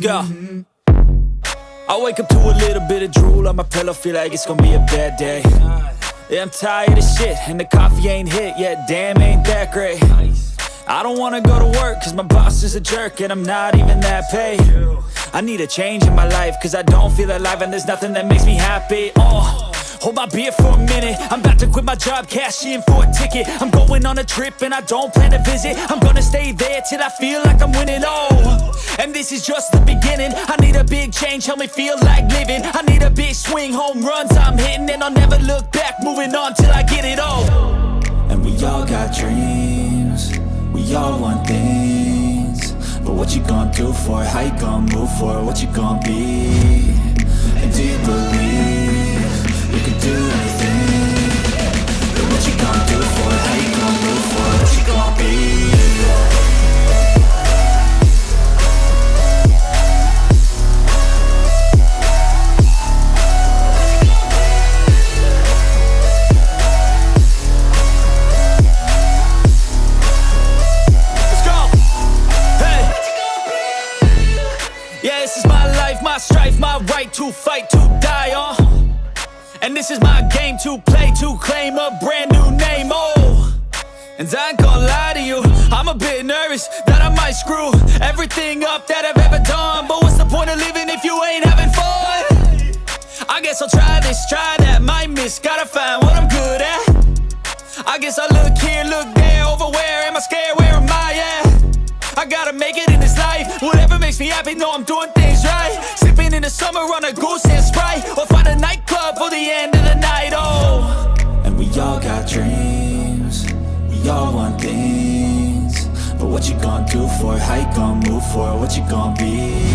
Let's go. I wake up to a little bit of drool on my pillow, feel like it's gonna be a bad day. Yeah, I'm tired of shit, and the coffee ain't hit yet, damn, ain't that great. I don't wanna go to work, cause my boss is a jerk, and I'm not even that paid. I need a change in my life, cause I don't feel alive, and there's nothing that makes me happy. Hold my beer for a minute, I'm about to quit my job, cash in for a ticket. I'm going on a trip and I don't plan to visit. I'm gonna stay there till I feel like I'm winning, and this is just the beginning. I need a big change, help me feel like living. I need a big swing, home runs I'm hitting, and I'll never look back, moving on till I get it all. And we all got dreams, we all want things, but what you gonna do for it? How you gonna move for it? What you gonna be? And do you believe you can do anything? But what you gonna do for it? How you gonna move for it? What you gonna be? Let's go! Hey! Yeah, this is my life, my strife, my right to fight, to die on. And this is my game to play, to claim a brand new name, And I ain't gonna lie to you, I'm a bit nervous that I might screw everything up that I've ever done. But what's the point of living if you ain't having fun? I guess I'll try this, try that, might miss, gotta find what I'm good at. I guess I look here, look there, over where am I scared, where am I at? I gotta make it in this life, whatever makes me happy, know I'm doing things right. Sipping in the summer on a goose and Sprite, or find a nightclub for the end of the night, And we all got dreams, we all want things, but what you gonna do for it? How you gonna move for it? What you gonna be?